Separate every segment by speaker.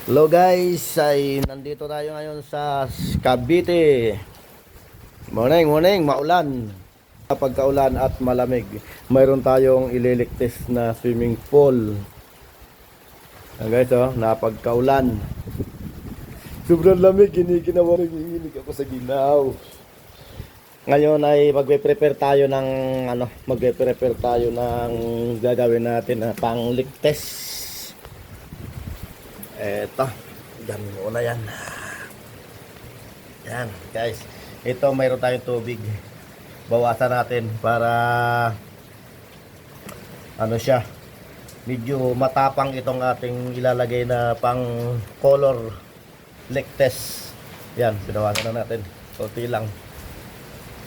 Speaker 1: Hello guys, ay nandito tayo ngayon sa Cavite. Morning, maulan. Pagkaulan at malamig, mayroon tayong ililigtas na swimming pool. Ayan guys, napagkaulan. Sobrang lamig, ginawa nanginginig ako sa ginaw. Ngayon ay magpe-prepare tayo ng gagawin natin na pangligtas. Eto, dami muna yan. Yan, guys. Ito, mayroon tayong tubig. Bawasan natin para siya. Medyo matapang itong ating ilalagay na pang color lick test. Yan, binawasan na natin. Kunti lang.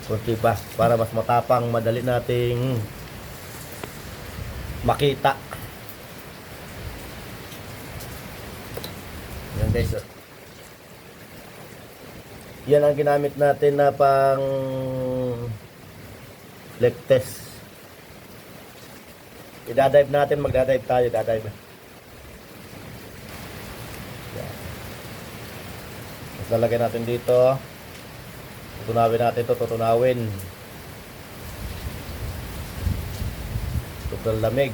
Speaker 1: Kunti pa. Para mas matapang, madali nating makita. Yan guys, yan ang ginamit natin na pang lick test. Idadive natin, magdadive tayo, dadadive. Yan. Mas lalagay natin dito. Tutunawin natin ito, tutunawin. Sobrang lamig.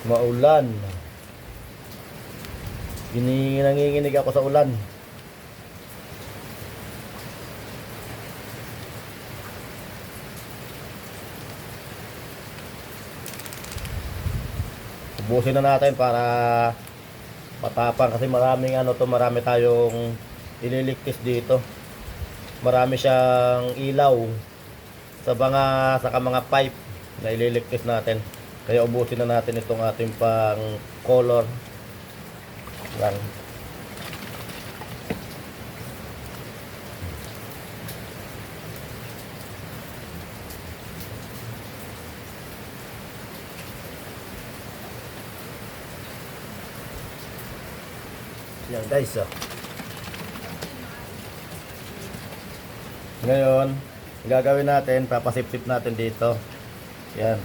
Speaker 1: Maulan. Nanginginig ako sa ulan. Ubusin na natin para matapang kasi marami tayong ililigtas dito. Marami siyang ilaw sa mga pipe na ililigtas natin. Kaya ubusin na natin itong ating pang color. Yan. Yan guys, Ngayon, gagawin natin, papasip-sip natin dito. Yan.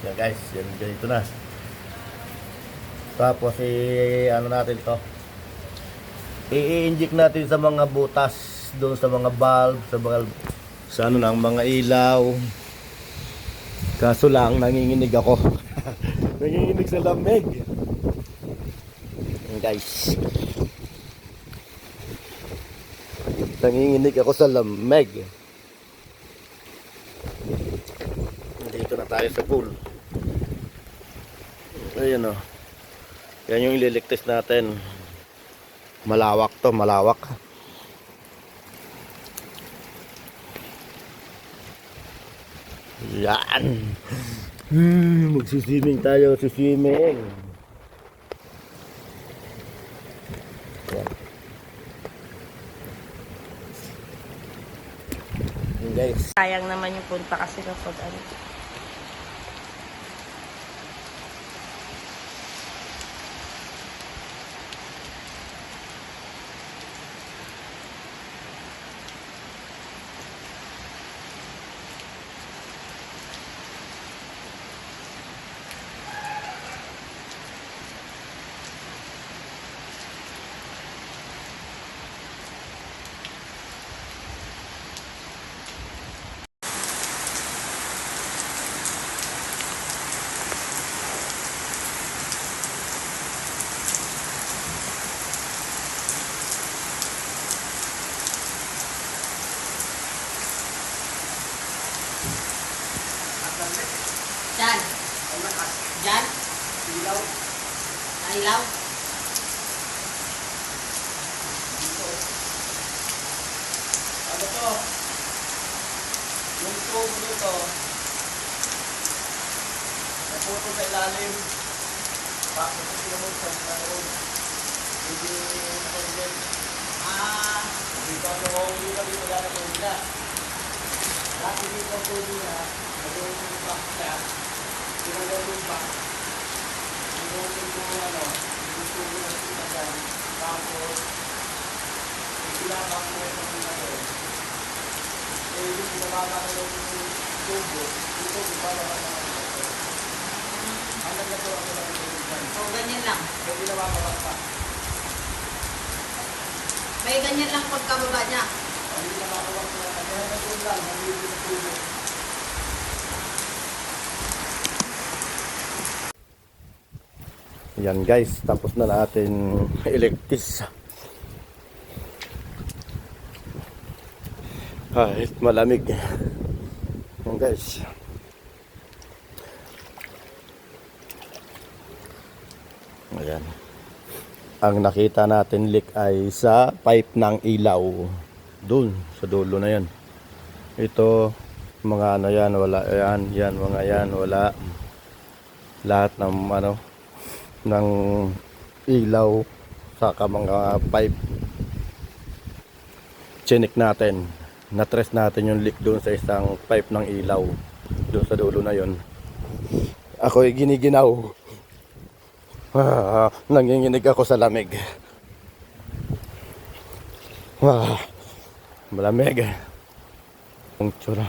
Speaker 1: Yan guys, yan ganito na. Tapos natin to. I-inject natin sa mga butas, doon sa mga bulb, sa mga ilaw. Kaso lang nanginginig ako. Nanginginig sa lamig. Yan guys. Nanginginig ako sa lamig. Dito na tayo sa pool. Ayan o. Yan yung ililigtas natin. Malawak to, malawak. Yan. Magsiswimming tayo, siswimming. Yan. Yan guys.
Speaker 2: Sayang naman yung punta kasi kapag Diyan. Diyan. Ilaw. Ilaw.
Speaker 1: Ano to? Yung tubo nito naputo sa ilalim. Bakit ito naman sa loob? Hindi nakalagyan. Dito ang nahuli na dito lang ang nila. Dati dito ang tubo na nagawin yung back siya. Tinagaw yung back. Tinagaw yung tubo na sila dyan. Tapos ilabak mo yung mga doon. Dito pinababa ko yung tubo. Dito pinababa ko yung tubo. Hanggang na to ako lang yung tubo.
Speaker 2: So, ganyan lang.
Speaker 1: Kaya pinababa pa.
Speaker 2: May ganyan lang pagkababa niya.
Speaker 1: Hindi na makawag ko lang. Kaya na to lang. Hindi yung tubo.
Speaker 3: Yan guys, tapos na natin electis. Kahit malamig. Yan guys. Ayan. Ang nakita natin leak ay sa pipe ng ilaw. Doon, sa dulo na yan. Ito, mga ano yan, wala yan. Yan, mga yan, wala. Lahat ng ano, ng ilaw saka mga pipe chinik natin, na-trace natin yung leak doon sa isang pipe ng ilaw doon sa dulo na yon. Ako'y giniginaw, nanginginig ako sa lamig. Malamig ang tsura.